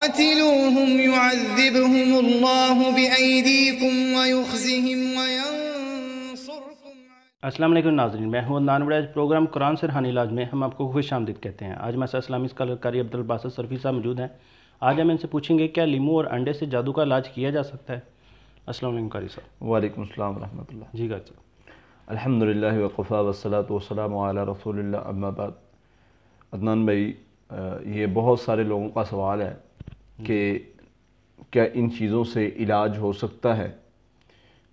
قاتلوهم يعذبهم الله بأيديكم ويخزهم وينصركم. السلام علیکم ناظرین، میں ہوں عدنان وڑی۔ آج پروگرام قرآن سے روحانی علاج میں ہم آپ کو خوش آمدید کہتے ہیں۔ آج ہمارے ساتھ اسلامی اسکالر قاری عبدالباسط سرفی صاحب موجود ہیں۔ آج ہم ان سے پوچھیں گے کیا لیمو اور انڈے سے جادو کا علاج کیا جا سکتا ہے۔ السلام علیکم قاری صاحب۔ وعلیکم السلام ورحمۃ اللہ۔ جی قاری صاحب۔ الحمدللہ وقفا والصلاة والسلام علی رسول اللہ، اما بعد۔ عدنان بھائی، یہ بہت سارے لوگوں کا سوال ہے کہ کیا ان چیزوں سے علاج ہو سکتا ہے،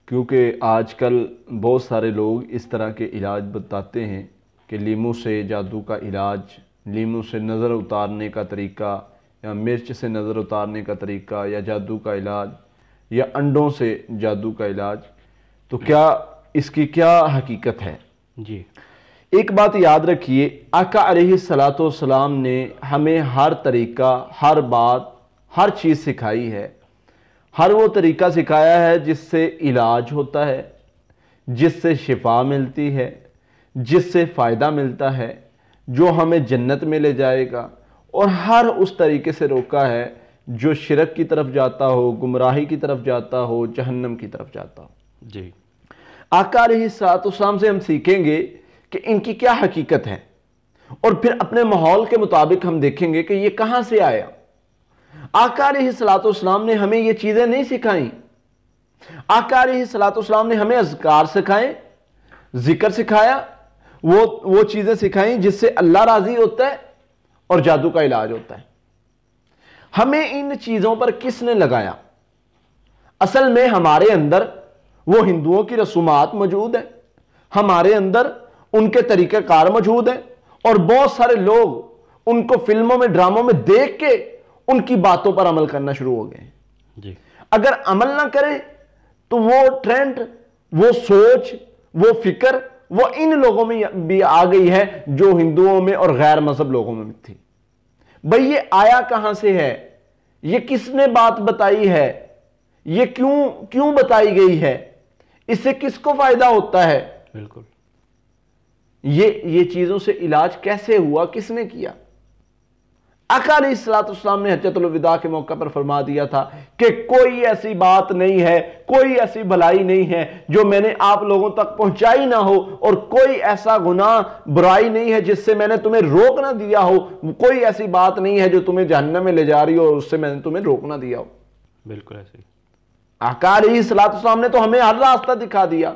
کیونکہ آج کل بہت سارے لوگ اس طرح کے علاج بتاتے ہیں کہ لیمو سے جادو کا علاج، لیمو سے نظر اتارنے کا طریقہ، یا مرچ سے نظر اتارنے کا طریقہ، یا جادو کا علاج، یا انڈوں سے جادو کا علاج۔ تو کیا اس کی کیا حقیقت ہے؟ جی، ایک بات یاد رکھیے، آقا علیہ السلام نے ہمیں ہر طریقہ، ہر بات، ہر چیز سکھائی ہے۔ ہر وہ طریقہ سکھایا ہے جس سے علاج ہوتا ہے، جس سے شفا ملتی ہے، جس سے فائدہ ملتا ہے، جو ہمیں جنت میں لے جائے گا، اور ہر اس طریقے سے روکا ہے جو شرک کی طرف جاتا ہو، گمراہی کی طرف جاتا ہو، جہنم کی طرف جاتا ہو۔ جی، آقا علیہ السلام سے ہم سیکھیں گے کہ ان کی کیا حقیقت ہے، اور پھر اپنے ماحول کے مطابق ہم دیکھیں گے کہ یہ کہاں سے آیا۔ آقا علیہ السلام نے ہمیں یہ چیزیں نہیں سکھائیں۔ آقا علیہ السلام نے ہمیں اذکار سکھائیں، ذکر سکھایا، وہ چیزیں سکھائیں جس سے اللہ راضی ہوتا ہے اور جادو کا علاج ہوتا ہے۔ ہمیں ان چیزوں پر کس نے لگایا؟ اصل میں ہمارے اندر وہ ہندوؤں کی رسومات موجود ہیں، ہمارے اندر ان کے طریقہ کار موجود ہیں، اور بہت سارے لوگ ان کو فلموں میں، ڈراموں میں دیکھ کے ان کی باتوں پر عمل کرنا شروع ہو گئے ہیں۔ جی، اگر عمل نہ کرے تو وہ ٹرینڈ، وہ سوچ، وہ فکر، وہ ان لوگوں میں بھی آ گئی ہے جو ہندوؤں میں اور غیر مذہب لوگوں میں تھی۔ بھئی یہ آیا کہاں سے ہے؟ یہ کس نے بات بتائی ہے؟ یہ کیوں بتائی گئی ہے؟ اس سے کس کو فائدہ ہوتا ہے؟ بالکل۔ یہ چیزوں سے علاج کیسے ہوا؟ کس نے کیا؟ آقا علیہ السلام نے حجۃ الوداع کے موقع پر فرما دیا تھا کہ کوئی ایسی بات نہیں ہے، کوئی ایسی بھلائی نہیں ہے جو میں نے آپ لوگوں تک پہنچائی نہ ہو، اور کوئی ایسا گناہ، برائی نہیں ہے جس سے میں نے تمہیں روک نہ دیا ہو، کوئی ایسی بات نہیں ہے جو تمہیں جہنم میں لے جا رہی ہو اور اس سے میں نے تمہیں روک نہ دیا ہو۔ بالکل ایسے ہی۔ آقا علیہ السلام نے تو ہمیں ہر راستہ دکھا دیا۔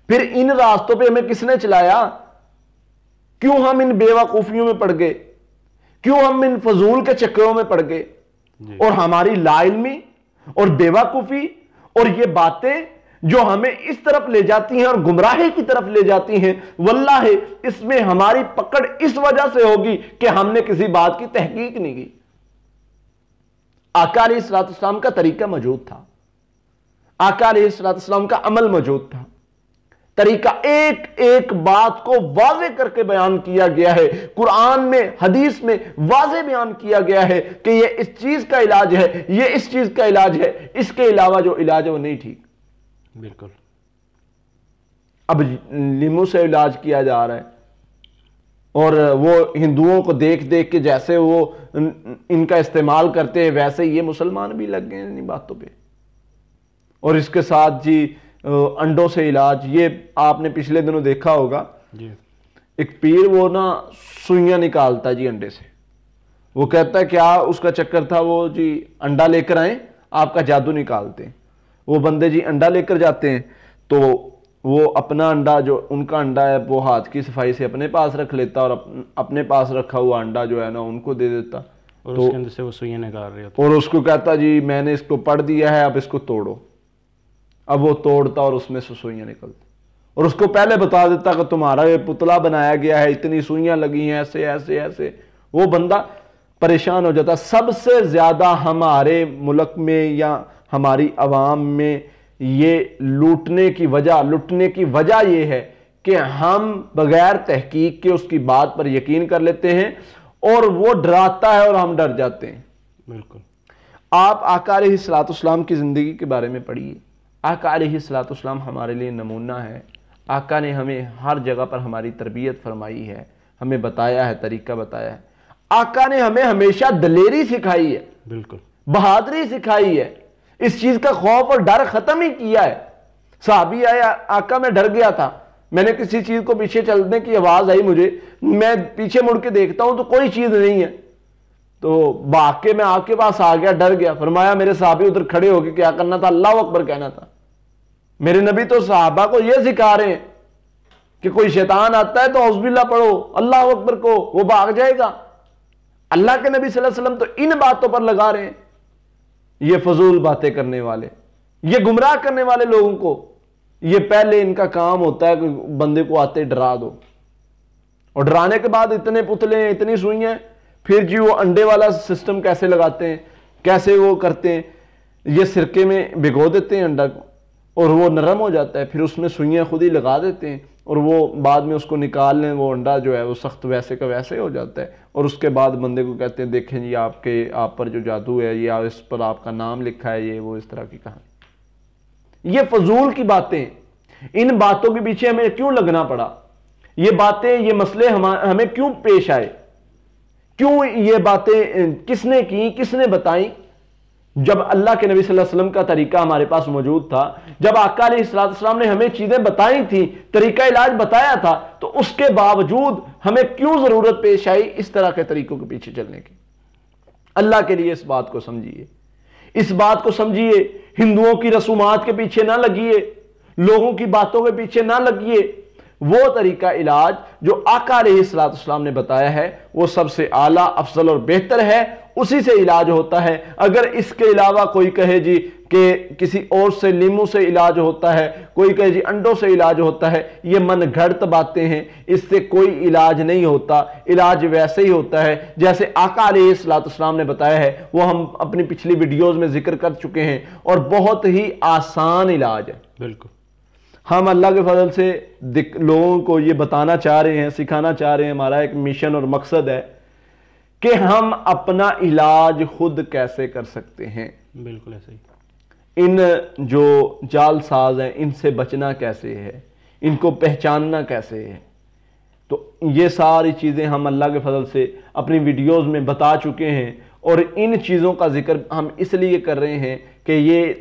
پھر ان راستوں پہ ہمیں کس نے چلایا؟ کیوں ہم ان بے وقوفیوں میں پڑ گئے؟ کیوں ہم ان فضول کے چکروں میں پڑ گئے؟ اور ہماری لا علمی اور بے وقوفی اور یہ باتیں جو ہمیں اس طرف لے جاتی ہیں اور گمراہی کی طرف لے جاتی ہیں، واللہ اس میں ہماری پکڑ اس وجہ سے ہوگی کہ ہم نے کسی بات کی تحقیق نہیں کی۔ آقا علیہ السلام کا طریقہ موجود تھا، آقا علیہ السلام کا عمل موجود تھا، طریقہ ایک ایک بات کو واضح کر کے بیان کیا گیا ہے۔ قرآن میں، حدیث میں واضح بیان کیا گیا ہے کہ یہ اس چیز کا علاج ہے، یہ اس چیز کا علاج ہے، اس کے علاوہ جو علاج ہے وہ نہیں ٹھیک۔ بالکل۔ اب لیمو سے علاج کیا جا رہا ہے، اور وہ ہندوؤں کو دیکھ دیکھ کے جیسے وہ ان کا استعمال کرتے ہیں ویسے یہ مسلمان بھی لگ گئے ان باتوں پہ۔ اور اس کے ساتھ جی انڈوں سے علاج، یہ آپ نے پچھلے دنوں دیکھا ہوگا، جی، ایک پیر وہ نا سوئیاں نکالتا ہے جی انڈے سے۔ وہ کہتا ہے کیا اس کا چکر تھا، وہ جی انڈا لے کر آئیں، آپ کا جادو نکالتے ہیں۔ وہ بندے جی انڈا لے کر جاتے ہیں تو وہ اپنا انڈا، جو ان کا انڈا ہے، وہ ہاتھ کی صفائی سے اپنے پاس رکھ لیتا، اور اپنے پاس رکھا ہوا انڈا جو ہے نا ان کو دے دیتا، اور اس کے اندر سے وہ سوئیاں نکال رہے ہوتے، اور اس کو کہتا جی میں نے اس کو پڑھ دیا ہے، اب اس کو توڑو۔ اب وہ توڑتا اور اس میں سے سوئیاں نکلتی، اور اس کو پہلے بتا دیتا کہ تمہارا یہ پتلا بنایا گیا ہے، اتنی سوئیاں لگی ہیں، ایسے ایسے ایسے۔ وہ بندہ پریشان ہو جاتا۔ سب سے زیادہ ہمارے ملک میں یا ہماری عوام میں یہ لوٹنے کی وجہ یہ ہے کہ ہم بغیر تحقیق کے اس کی بات پر یقین کر لیتے ہیں، اور وہ ڈراتا ہے اور ہم ڈر جاتے ہیں۔ بالکل۔ آپ آقا علیہ السلام کی زندگی کے بارے میں پڑھیے۔ آقا علیہ السلام ہمارے لیے نمونہ ہے۔ آقا نے ہمیں ہر جگہ پر ہماری تربیت فرمائی ہے، ہمیں بتایا ہے، طریقہ بتایا ہے۔ آقا نے ہمیں ہمیشہ دلیری سکھائی ہے۔ بالکل بہادری سکھائی ہے، اس چیز کا خوف اور ڈر ختم ہی کیا ہے۔ صحابی آیا، آقا میں ڈر گیا تھا، میں نے کسی چیز کو پیچھے چلنے کی آواز آئی مجھے، میں پیچھے مڑ کے دیکھتا ہوں تو کوئی چیز نہیں ہے، تو بھاگ کے میں آپ کے پاس آ گیا، ڈر گیا۔ فرمایا میرے صحابی ادھر کھڑے ہو کے کیا کرنا تھا؟ اللہ اکبر کہنا تھا۔ میرے نبی تو صحابہ کو یہ سکھا رہے ہیں کہ کوئی شیطان آتا ہے تو اعوذ باللہ پڑھو، اللہ اکبر کو، وہ بھاگ جائے گا۔ اللہ کے نبی صلی اللہ علیہ وسلم تو ان باتوں پر لگا رہے ہیں۔ یہ فضول باتیں کرنے والے، یہ گمراہ کرنے والے لوگوں کو، یہ پہلے ان کا کام ہوتا ہے کہ بندے کو آتے ڈرا دو، اور ڈرانے کے بعد اتنے پتلے ہیں، اتنی سوئیاں، پھر جی وہ انڈے والا سسٹم کیسے لگاتے ہیں، کیسے وہ کرتے ہیں، یہ سرکے میں بھگو دیتے ہیں انڈا کو اور وہ نرم ہو جاتا ہے، پھر اس میں سوئیاں خود ہی لگا دیتے ہیں، اور وہ بعد میں اس کو نکال لیں، وہ انڈا جو ہے وہ سخت ویسے کا ویسے ہو جاتا ہے، اور اس کے بعد بندے کو کہتے ہیں دیکھیں جی آپ پر جو جادو ہے، یا اس پر آپ کا نام لکھا ہے، یہ وہ اس طرح کی کہانی۔ یہ فضول کی باتیں، ان باتوں کے پیچھے ہمیں کیوں لگنا پڑا؟ یہ باتیں، یہ مسئلے ہمیں کیوں پیش آئے؟ کیوں یہ باتیں کس نے کی، کس نے بتائیں؟ جب اللہ کے نبی صلی اللہ علیہ وسلم کا طریقہ ہمارے پاس موجود تھا، جب آقا علیہ السلام نے ہمیں چیزیں بتائی تھیں، طریقہ علاج بتایا تھا، تو اس کے باوجود ہمیں کیوں ضرورت پیش آئی اس طرح کے طریقوں کے پیچھے چلنے کی؟ اللہ کے لیے اس بات کو سمجھیے، اس بات کو سمجھیے، ہندوؤں کی رسومات کے پیچھے نہ لگیے، لوگوں کی باتوں کے پیچھے نہ لگیے۔ وہ طریقہ علاج جو آقا علیہ السلام نے بتایا ہے وہ سب سے اعلیٰ، افضل اور بہتر ہے، اسی سے علاج ہوتا ہے۔ اگر اس کے علاوہ کوئی کہے جی کہ کسی اور سے، لیمو سے علاج ہوتا ہے، کوئی کہے جی انڈوں سے علاج ہوتا ہے، یہ من گھڑت باتیں ہیں، اس سے کوئی علاج نہیں ہوتا۔ علاج ویسے ہی ہوتا ہے جیسے آقا علیہ السلام نے بتایا ہے، وہ ہم اپنی پچھلی ویڈیوز میں ذکر کر چکے ہیں، اور بہت ہی آسان علاج ہے۔ بالکل ہم اللہ کے فضل سے لوگوں کو یہ بتانا چاہ رہے ہیں، سکھانا چاہ رہے ہیں، ہمارا ایک مشن اور مقصد ہے کہ ہم اپنا علاج خود کیسے کر سکتے ہیں۔ بالکل ایسے ہی۔ ان جو جال ساز ہیں ان سے بچنا کیسے ہے، ان کو پہچاننا کیسے ہے، تو یہ ساری چیزیں ہم اللہ کے فضل سے اپنی ویڈیوز میں بتا چکے ہیں، اور ان چیزوں کا ذکر ہم اس لیے کر رہے ہیں کہ یہ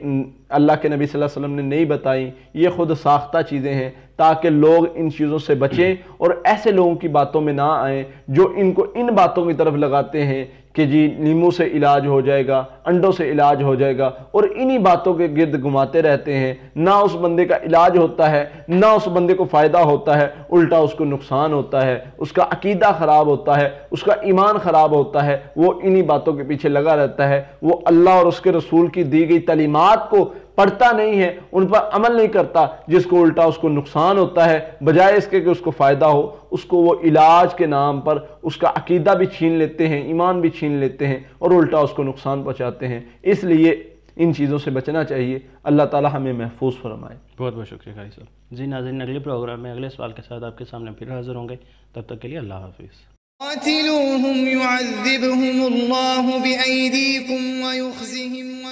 اللہ کے نبی صلی اللہ علیہ وسلم نے نہیں بتائیں، یہ خود ساختہ چیزیں ہیں، تاکہ لوگ ان چیزوں سے بچیں اور ایسے لوگوں کی باتوں میں نہ آئیں جو ان کو ان باتوں کی طرف لگاتے ہیں کہ جی لیمو سے علاج ہو جائے گا، انڈوں سے علاج ہو جائے گا، اور انہی باتوں کے گرد گھماتے رہتے ہیں۔ نہ اس بندے کا علاج ہوتا ہے، نہ اس بندے کو فائدہ ہوتا ہے، الٹا اس کو نقصان ہوتا ہے، اس کا عقیدہ خراب ہوتا ہے، اس کا ایمان خراب ہوتا ہے، وہ انہی باتوں کے پیچھے لگا رہتا ہے، وہ اللہ اور اس کے رسول کی دی گئی تعلیمات کو پڑھتا نہیں ہے، ان پر عمل نہیں کرتا، جس کو الٹا اس کو نقصان ہوتا ہے، بجائے اس کے کہ اس کو فائدہ ہو، اس کو وہ علاج کے نام پر اس کا عقیدہ بھی چھین لیتے ہیں، ایمان بھی چھین لیتے ہیں، اور الٹا اس کو نقصان پہنچاتے ہیں۔ اس لیے ان چیزوں سے بچنا چاہیے۔ اللہ تعالی ہمیں محفوظ فرمائے۔ بہت بہت شکریہ قاری صاحب۔ جی ناظرین، اگلے پروگرام میں اگلے سوال کے ساتھ آپ کے سامنے پھر حاضر ہوں گے، تب تک کے لیے اللہ حافظ۔ قاتلوهم يعذبهم الله بأيديكم ويخزهم